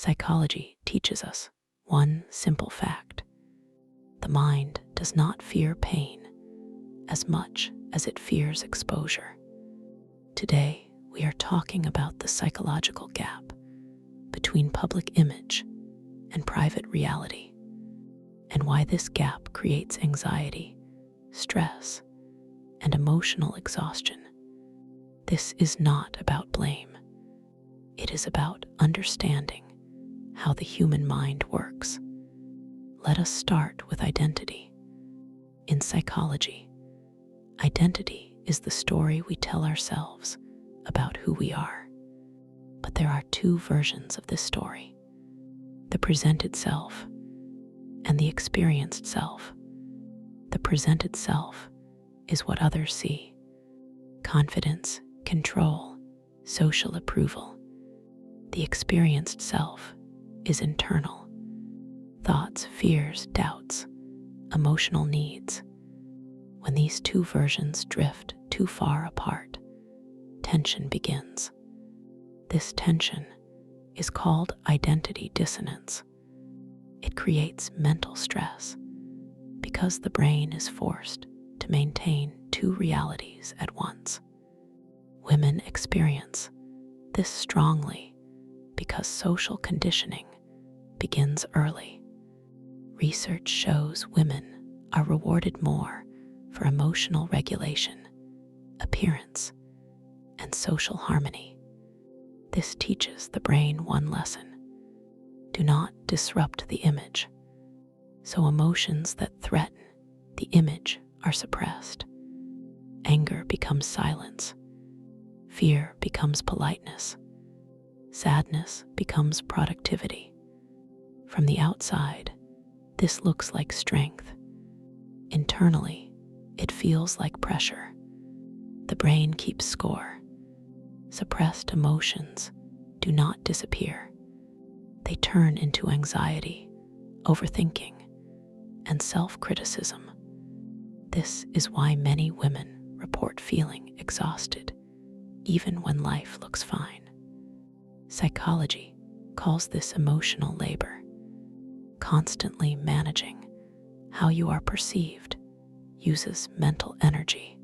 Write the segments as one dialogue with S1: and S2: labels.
S1: Psychology teaches us one simple fact: the mind does not fear pain as much as it fears exposure. Today, we are talking about the psychological gap between public image and private reality, and why this gap creates anxiety, stress, and emotional exhaustion. This is not about blame. It is about understanding how the human mind works. Let us start with identity. In psychology, identity is the story we tell ourselves about who we are. But there are two versions of this story: the presented self and the experienced self. The presented self is what others see: confidence, control, social approval. The experienced self is internal: thoughts, fears, doubts, emotional needs. When these two versions drift too far apart, tension begins. This tension is called identity dissonance. It creates mental stress because the brain is forced to maintain two realities at once. Women experience this strongly because social conditioning begins early. Research shows women are rewarded more for emotional regulation, appearance, and social harmony. This teaches the brain one lesson: do not disrupt the image. So emotions that threaten the image are suppressed. Anger becomes silence. Fear becomes politeness. Sadness becomes productivity. From the outside, this looks like strength. Internally, it feels like pressure. The brain keeps score. Suppressed emotions do not disappear. They turn into anxiety, overthinking, and self-criticism. This is why many women report feeling exhausted, even when life looks fine. Psychology calls this emotional labor. Constantly managing how you are perceived uses mental energy.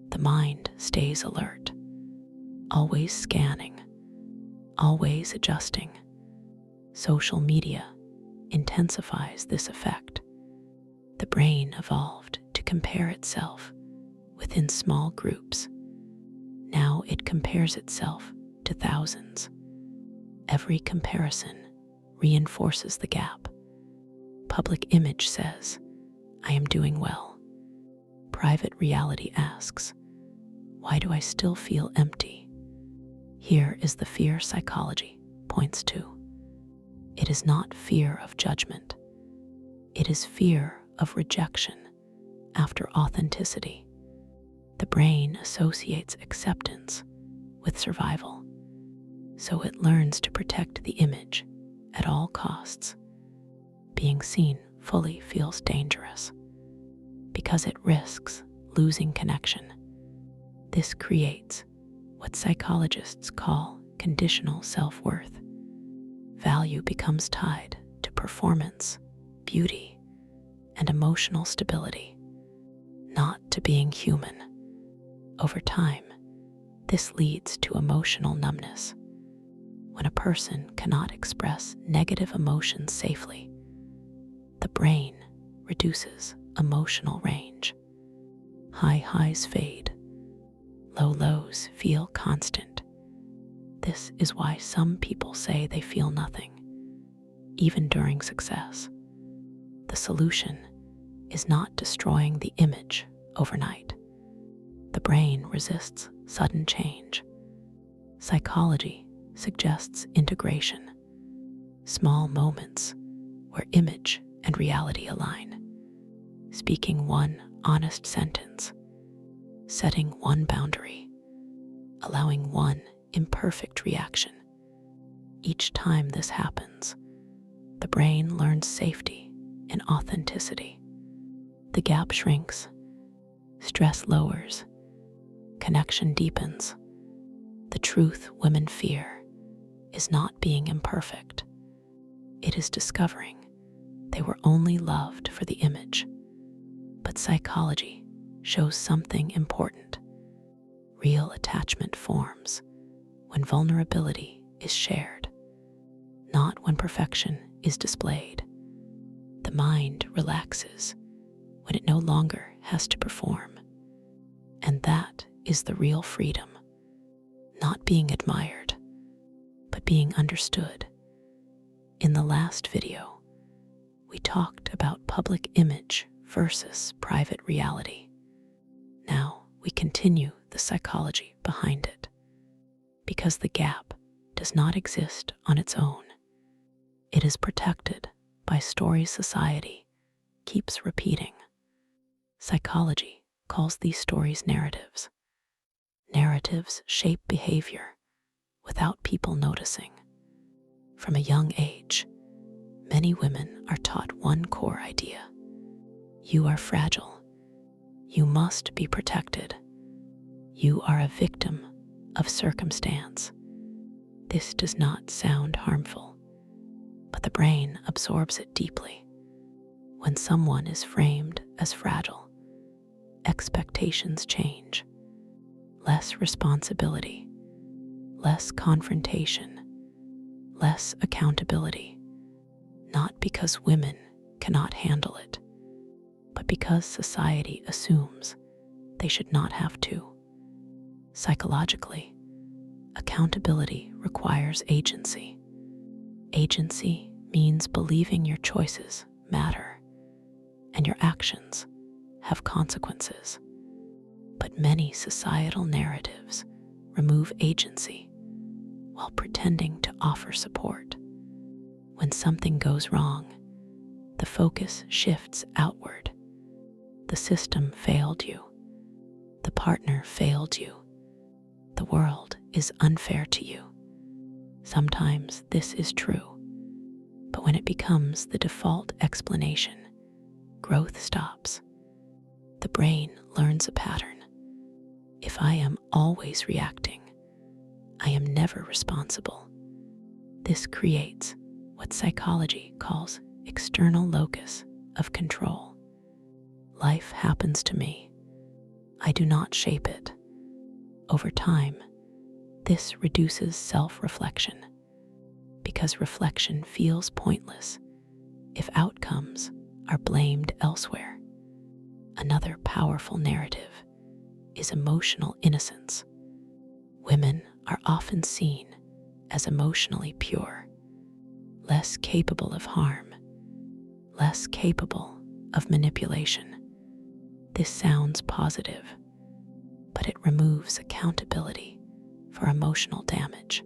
S1: The mind stays alert, always scanning, always adjusting. Social media intensifies this effect. The brain evolved to compare itself within small groups. Now it compares itself to thousands. Every comparison reinforces the gap. Public image says, "I am doing well." Private reality asks, "Why do I still feel empty?" Here is the fear psychology points to. It is not fear of judgment. It is fear of rejection after authenticity. The brain associates acceptance with survival, so it learns to protect the image at all costs. Being seen fully feels dangerous because it risks losing connection. This creates what psychologists call conditional self-worth. Value becomes tied to performance, beauty, and emotional stability, not to being human. Over time, this leads to emotional numbness. When a person cannot express negative emotions safely, the brain reduces emotional range. High highs fade. Low lows feel constant. This is why some people say they feel nothing, even during success. The solution is not destroying the image overnight. The brain resists sudden change. Psychology suggests integration, small moments where image and reality align, speaking one honest sentence, setting one boundary, allowing one imperfect reaction. Each time this happens, the brain learns safety in authenticity. The gap shrinks, stress lowers, connection deepens. The truth women fear is not being imperfect, it is discovering they were only loved for the image. But psychology shows something important. Real attachment forms when vulnerability is shared, not when perfection is displayed. The mind relaxes when it no longer has to perform. And that is the real freedom, not being admired, but being understood. In the last video, we talked about public image versus private reality. Now we continue the psychology behind it, because the gap does not exist on its own. It is protected by stories society keeps repeating. Psychology calls these stories narratives. Narratives shape behavior without people noticing. From a young age, many women are taught one core idea. You are fragile. You must be protected. You are a victim of circumstance. This does not sound harmful, but the brain absorbs it deeply. When someone is framed as fragile, expectations change. Less responsibility, less confrontation, less accountability. Not because women cannot handle it, but because society assumes they should not have to. Psychologically, accountability requires agency. Agency means believing your choices matter and your actions have consequences. But many societal narratives remove agency while pretending to offer support. When something goes wrong, the focus shifts outward. The system failed you. The partner failed you. The world is unfair to you. Sometimes this is true, but when it becomes the default explanation, growth stops. The brain learns a pattern. If I am always reacting, I am never responsible. This creates what psychology calls external locus of control. Life happens to me. I do not shape it. Over time, this reduces self-reflection, because reflection feels pointless if outcomes are blamed elsewhere. Another powerful narrative is emotional innocence. Women are often seen as emotionally pure, less capable of harm, less capable of manipulation. This sounds positive, but it removes accountability for emotional damage.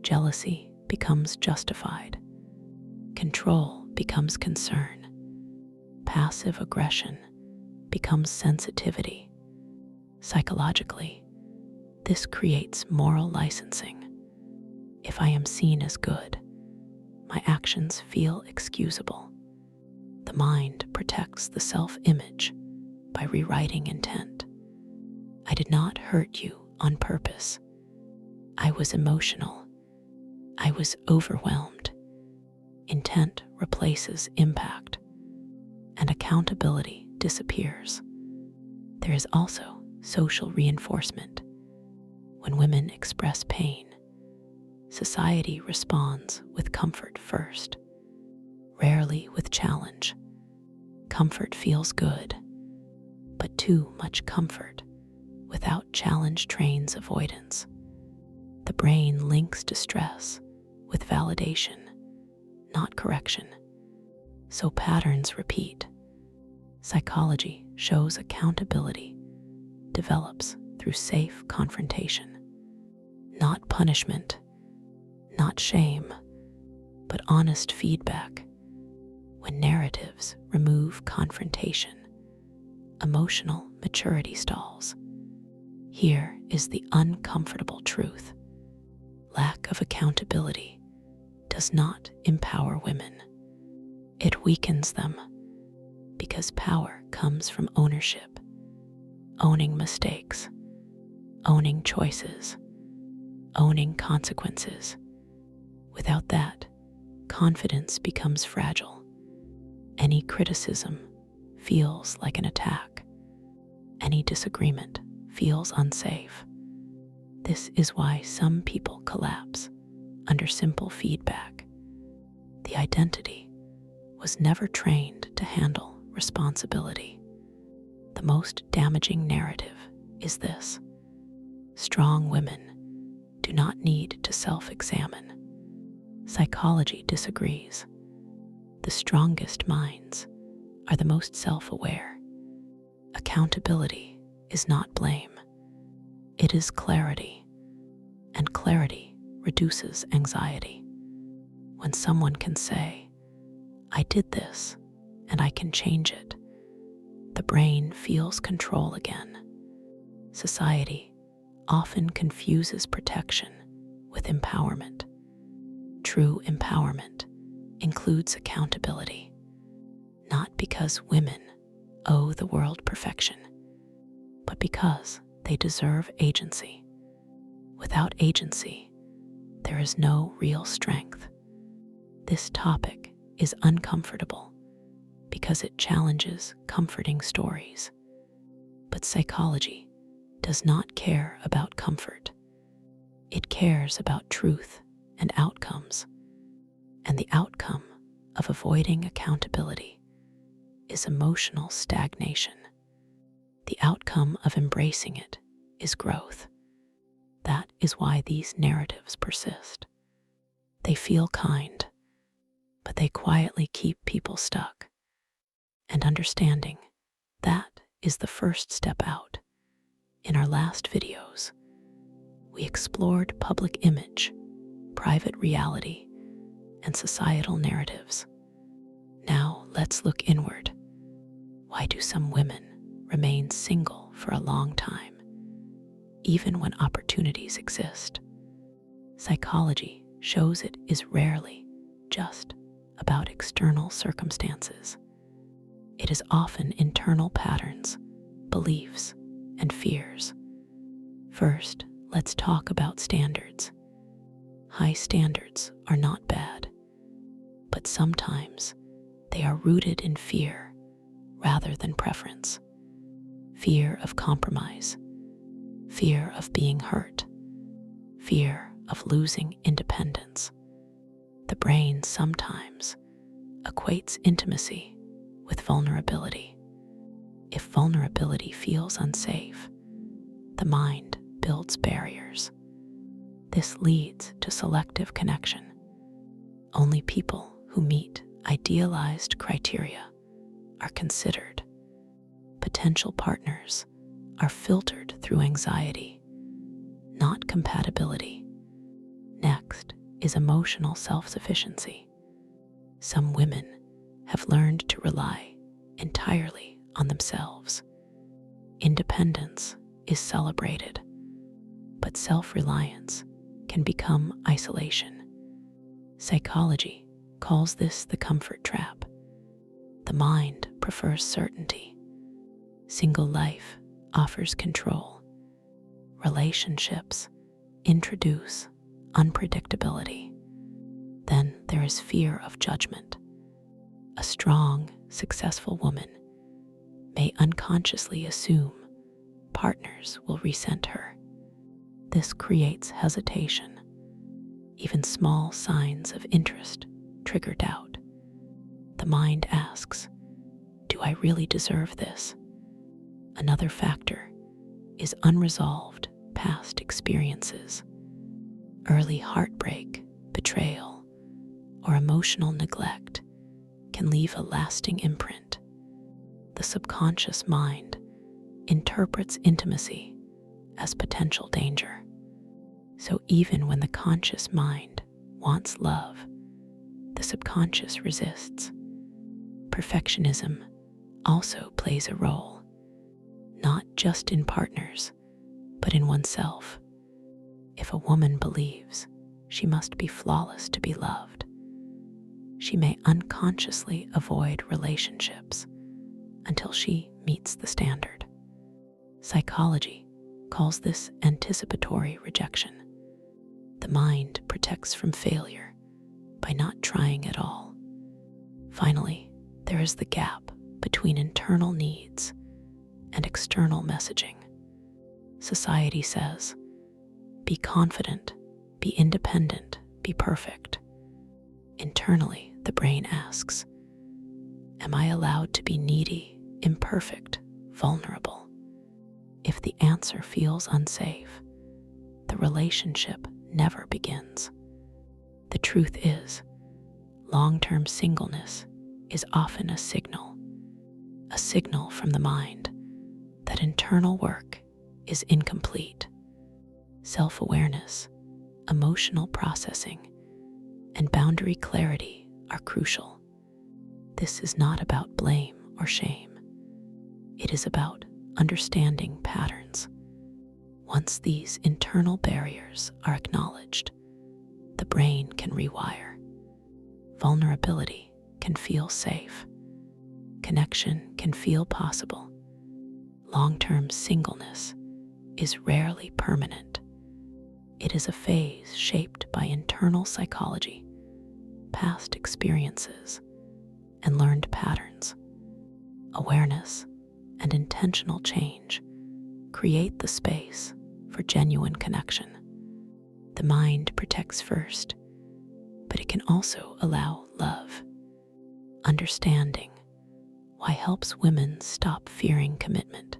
S1: Jealousy becomes justified. Control becomes concern. Passive aggression becomes sensitivity. Psychologically, this creates moral licensing. If I am seen as good, my actions feel excusable. The mind protects the self-image by rewriting intent. I did not hurt you on purpose. I was emotional. I was overwhelmed. Intent replaces impact, and accountability disappears. There is also social reinforcement. When women express pain, society responds with comfort first, rarely with challenge. Comfort feels good, but too much comfort without challenge trains avoidance. The brain links distress with validation, not correction. So patterns repeat. Psychology shows accountability develops through safe confrontation, not punishment, not shame, but honest feedback. When narratives remove confrontation, emotional maturity stalls. Here is the uncomfortable truth. Lack of accountability does not empower women. It weakens them, because power comes from ownership, owning mistakes, owning choices, owning consequences. Without that, confidence becomes fragile. Any criticism feels like an attack. Any disagreement feels unsafe. This is why some people collapse under simple feedback. The identity was never trained to handle responsibility. The most damaging narrative is this: strong women do not need to self-examine. Psychology disagrees. The strongest minds are the most self-aware. Accountability is not blame. It is clarity, and clarity reduces anxiety. When someone can say, "I did this, and I can change it," the brain feels control again. Society often confuses protection with empowerment. True empowerment includes accountability, not because women owe the world perfection, but because they deserve agency. Without agency, there is no real strength. This topic is uncomfortable because it challenges comforting stories. But psychology does not care about comfort. It cares about truth and outcomes. And the outcome of avoiding accountability is emotional stagnation. The outcome of embracing it is growth. That is why these narratives persist. They feel kind, but they quietly keep people stuck. And understanding that is the first step out. In our last videos, we explored public image, private reality, and societal narratives. Now let's look inward. Why do some women remain single for a long time, even when opportunities exist? Psychology shows it is rarely just about external circumstances. It is often internal patterns, beliefs, and fears. First, let's talk about standards. High standards are not bad, but sometimes they are rooted in fear rather than preference. Fear of compromise, fear of being hurt, fear of losing independence. The brain sometimes equates intimacy with vulnerability. If vulnerability feels unsafe, the mind builds barriers. This leads to selective connection. Only people who meet idealized criteria are considered. Potential partners are filtered through anxiety, not compatibility. Next is emotional self-sufficiency. Some women have learned to rely entirely on themselves. Independence is celebrated, but self-reliance can become isolation. Psychology calls this the comfort trap. The mind prefers certainty. Single life offers control. Relationships introduce unpredictability. Then there is fear of judgment. A strong, successful woman may unconsciously assume partners will resent her. This creates hesitation. Even small signs of interest trigger doubt. The mind asks, "Do I really deserve this?" Another factor is unresolved past experiences. Early heartbreak, betrayal, or emotional neglect can leave a lasting imprint. The subconscious mind interprets intimacy as potential danger. So even when the conscious mind wants love, the subconscious resists. Perfectionism also plays a role, not just in partners, but in oneself. If a woman believes she must be flawless to be loved, she may unconsciously avoid relationships until she meets the standard. Psychology calls this anticipatory rejection. The mind protects from failure by not trying at all. Finally, there is the gap between internal needs and external messaging. Society says, be confident, be independent, be perfect. Internally, the brain asks, am I allowed to be needy, imperfect, vulnerable? If the answer feels unsafe, the relationship never begins. The truth is, long-term singleness is often a signal from the mind that internal work is incomplete. Self-awareness, emotional processing, and boundary clarity are crucial. This is not about blame or shame. It is about understanding patterns. Once these internal barriers are acknowledged, the brain can rewire. Vulnerability can feel safe. Connection can feel possible. Long-term singleness is rarely permanent. It is a phase shaped by internal psychology, past experiences, and learned patterns. Awareness and intentional change create the space for genuine connection. The mind protects first, but it can also allow love. Understanding why helps women stop fearing commitment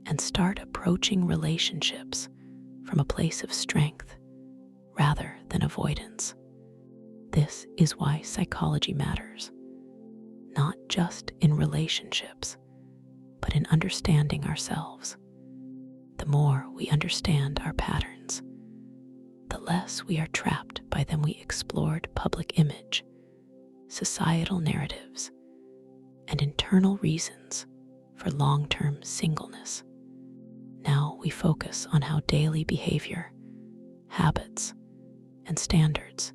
S1: and start approaching relationships from a place of strength rather than avoidance. This is why psychology matters, not just in relationships, but in understanding ourselves. The more we understand our patterns, the less we are trapped by them. We explored public image, societal narratives, and internal reasons for long-term singleness. Now we focus on how daily behavior, habits, and standards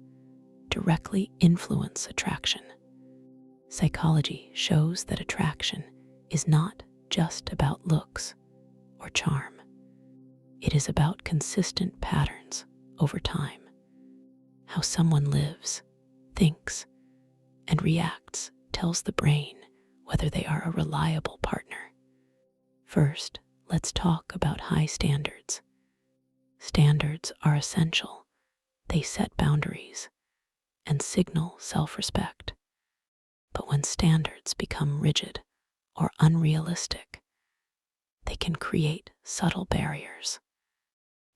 S1: directly influence attraction. Psychology shows that attraction is not just about looks or charm. It is about consistent patterns over time. How someone lives, thinks, and reacts tells the brain whether they are a reliable partner. First, let's talk about high standards. Standards are essential. They set boundaries and signal self-respect. But when standards become rigid or unrealistic, they can create subtle barriers.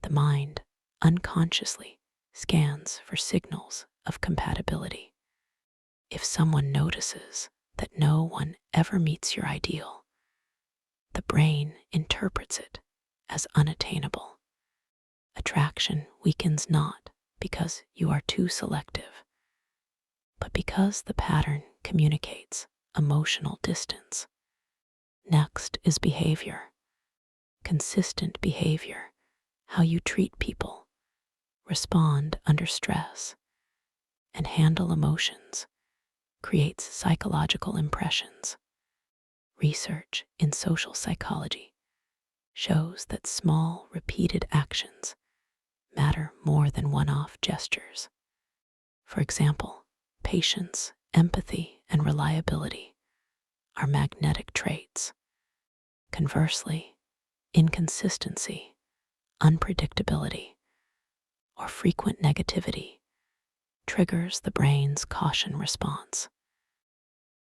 S1: The mind unconsciously scans for signals of compatibility. If someone notices that no one ever meets your ideal, the brain interprets it as unattainable. Attraction weakens not because you are too selective, but because the pattern communicates emotional distance. Next is behavior. Consistent behavior, how you treat people, respond under stress, and handle emotions, creates psychological impressions. Research in social psychology shows that small, repeated actions matter more than one-off gestures. For example, patience, empathy, and reliability are magnetic traits. Conversely, inconsistency, unpredictability, or frequent negativity triggers the brain's caution response.